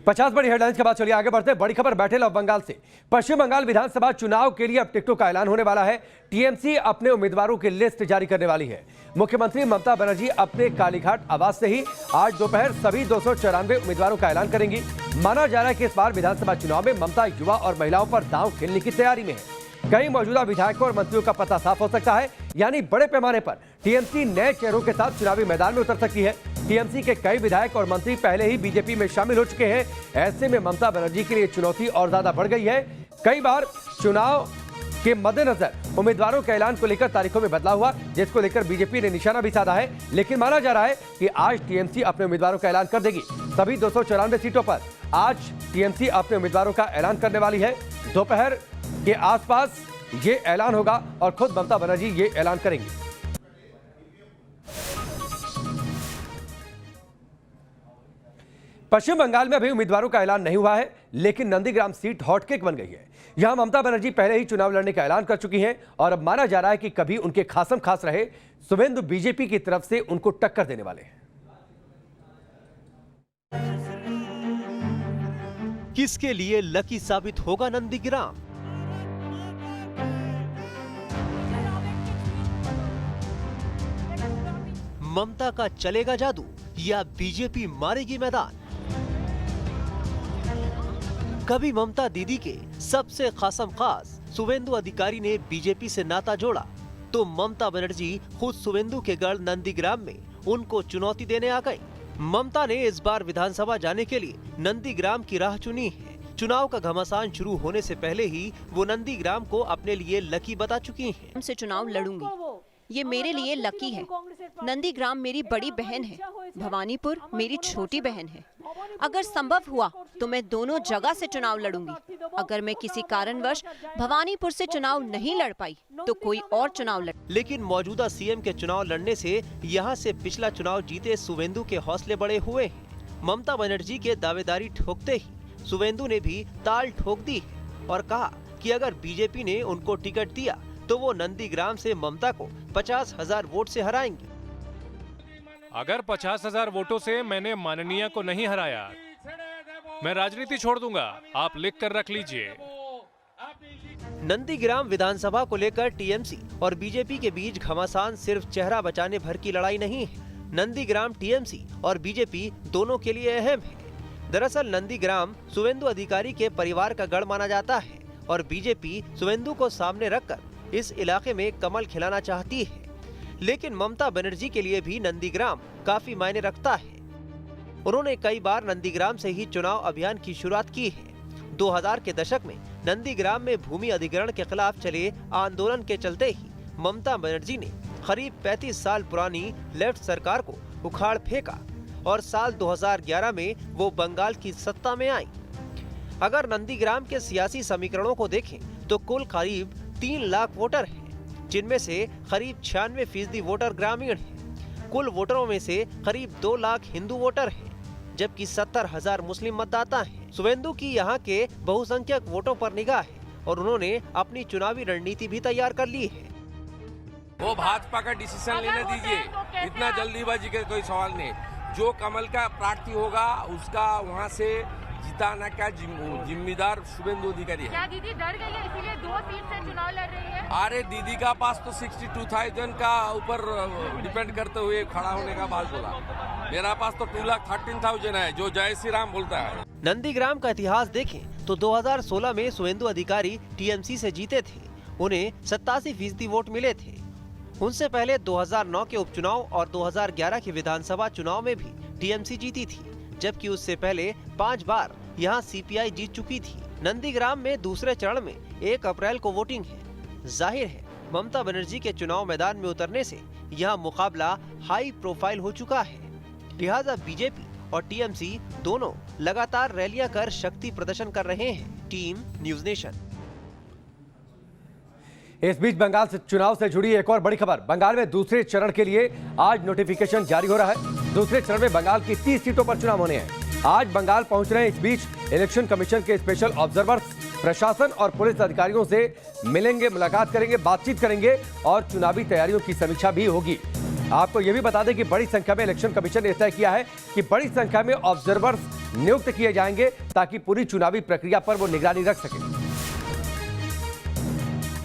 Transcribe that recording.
50 बड़ी हेडलाइंस के बाद चलिए आगे बढ़ते हैं। बड़ी खबर बैठे ऑफ बंगाल से। पश्चिम बंगाल विधानसभा चुनाव के लिए अब टिकटों का ऐलान होने वाला है। टीएमसी अपने उम्मीदवारों की लिस्ट जारी करने वाली है। मुख्यमंत्री ममता बनर्जी अपने कालीघाट आवास से ही आज दोपहर सभी 294 उम्मीदवारों का ऐलान करेंगी। माना जा रहा है कि इस बार विधानसभा चुनाव में ममता युवा और महिलाओं पर दांव खेलने की तैयारी में है। कई मौजूदा विधायकों और मंत्रियों का पता साफ हो सकता है, यानी बड़े पैमाने पर टीएमसी नए चेहरों के साथ चुनावी मैदान में उतर सकती है। टीएमसी के कई विधायक और मंत्री पहले ही बीजेपी में शामिल हो चुके हैं। ऐसे में ममता बनर्जी के लिए चुनौती और ज्यादा बढ़ गई है। कई बार चुनाव के मद्देनजर उम्मीदवारों के ऐलान को लेकर तारीखों में बदलाव हुआ, जिसको लेकर बीजेपी ने निशाना भी साधा है। लेकिन माना जा रहा है कि आज टीएमसी अपने उम्मीदवारों का ऐलान कर देगी। सभी 294 सीटों पर आज टीएमसी अपने उम्मीदवारों का ऐलान करने वाली है। दोपहर के आसपास ये ऐलान होगा और खुद ममता बनर्जी ये ऐलान करेंगी। पश्चिम बंगाल में अभी उम्मीदवारों का ऐलान नहीं हुआ है, लेकिन नंदीग्राम सीट हॉटकेक बन गई है। यहां ममता बनर्जी पहले ही चुनाव लड़ने का ऐलान कर चुकी हैं और अब माना जा रहा है कि कभी उनके खासम खास रहे शुवेंदु बीजेपी की तरफ से उनको टक्कर देने वाले हैं। किसके लिए लकी साबित होगा नंदीग्राम? ममता का चलेगा जादू या बीजेपी मारेगी मैदान? कभी ममता दीदी के सबसे खासम खास शुवेंदु अधिकारी ने बीजेपी से नाता जोड़ा, तो ममता बनर्जी खुद शुवेंदु के गढ़ नंदीग्राम में उनको चुनौती देने आ गई। ममता ने इस बार विधानसभा जाने के लिए नंदीग्राम की राह चुनी है। चुनाव का घमासान शुरू होने से पहले ही वो नंदीग्राम को अपने लिए लकी बता चुकी हैं। उनसे चुनाव लड़ूंगी, ये मेरे लिए लकी है। नंदीग्राम मेरी बड़ी बहन है, भवानीपुर मेरी छोटी बहन है। अगर संभव हुआ तो मैं दोनों जगह से चुनाव लड़ूंगी। अगर मैं किसी कारणवश भवानीपुर से चुनाव नहीं लड़ पाई तो कोई और चुनाव लड़। लेकिन मौजूदा सीएम के चुनाव लड़ने से यहां से पिछला चुनाव जीते शुवेंदु के हौसले बड़े हुए हैं। ममता बनर्जी के दावेदारी ठोकते ही शुवेंदु ने भी ताल ठोक दी और कहा कि अगर बीजेपी ने उनको टिकट दिया तो वो नंदीग्राम से ममता को 50,000 वोट से हराएंगे। अगर 50,000 वोटों से मैंने माननीय को नहीं हराया, मैं राजनीति छोड़ दूंगा। आप लिख कर रख लीजिए। नंदीग्राम विधानसभा को लेकर टीएमसी और बीजेपी के बीच घमासान सिर्फ चेहरा बचाने भर की लड़ाई नहीं है। नंदीग्राम टीएमसी और बीजेपी दोनों के लिए अहम है। दरअसल नंदीग्राम शुवेंदु अधिकारी के परिवार का गढ़ माना जाता है और बीजेपी शुवेंदु को सामने रखकर इस इलाके में कमल खिलाना चाहती है। लेकिन ममता बनर्जी के लिए भी नंदीग्राम काफी मायने रखता है। उन्होंने कई बार नंदीग्राम से ही चुनाव अभियान की शुरुआत की है। 2000 के दशक में नंदीग्राम में भूमि अधिग्रहण के खिलाफ चले आंदोलन के चलते ही ममता बनर्जी ने करीब 35 साल पुरानी लेफ्ट सरकार को उखाड़ फेंका और साल 2011 में वो बंगाल की सत्ता में आई। अगर नंदीग्राम के सियासी समीकरणों को देखें तो कुल करीब 3 लाख वोटर हैं, जिनमें से करीब 96% वोटर ग्रामीण हैं। कुल वोटरों में से करीब 2 लाख हिंदू वोटर हैं, जबकि 70,000 मुस्लिम मतदाता हैं। शुवेंदु की यहाँ के बहुसंख्यक वोटों पर निगाह है और उन्होंने अपनी चुनावी रणनीति भी तैयार कर ली है। वो भाजपा का डिसीजन लेने दीजिए, इतना जल्दीबाजी का कोई सवाल नहीं। जो कमल का प्रार्थी होगा उसका वहाँ से जिताना का जिम्मेदार शुवेंदु अधिकारी है। क्या दीदी डर गई है इसीलिए 2 सीट से चुनाव लड़ रही है? अरे दीदी का पास तो 62,000 का ऊपर डिपेंड करते हुए खड़ा होने का बात बोला। मेरा पास तो 2,13,000 है, जो जय श्री राम बोलता है। नंदीग्राम का इतिहास देखें तो 2016 में शुवेंदु अधिकारी टीएमसी से जीते थे। उन्हें 87% वोट मिले थे। उनसे पहले 2009 के उपचुनाव और 2011 के विधानसभा चुनाव में भी टीएमसी जीती थी, जबकि उससे पहले 5 बार यहाँ सीपीआई जीत चुकी थी। नंदीग्राम में दूसरे चरण में 1 अप्रैल को वोटिंग है। जाहिर है ममता बनर्जी के चुनाव मैदान में उतरने से यह मुकाबला हाई प्रोफाइल हो चुका है। लिहाजा बीजेपी और टीएमसी दोनों लगातार रैलियां कर शक्ति प्रदर्शन कर रहे हैं। Team news nation. इस बीच बंगाल से चुनाव से जुड़ी एक और बड़ी खबर। बंगाल में दूसरे चरण के लिए आज नोटिफिकेशन जारी हो रहा है। दूसरे चरण में बंगाल की 30 सीटों पर चुनाव होने हैं। आज बंगाल पहुंच रहे हैं। इस बीच इलेक्शन कमीशन के स्पेशल ऑब्जर्वर्स प्रशासन और पुलिस अधिकारियों से मिलेंगे, मुलाकात करेंगे, बातचीत करेंगे और चुनावी तैयारियों की समीक्षा भी होगी। आपको यह भी बता दें कि बड़ी संख्या में इलेक्शन कमीशन ने तय किया है कि बड़ी संख्या में ऑब्जर्वर्स नियुक्त किए जाएंगे ताकि पूरी चुनावी प्रक्रिया पर वो निगरानी रख सके।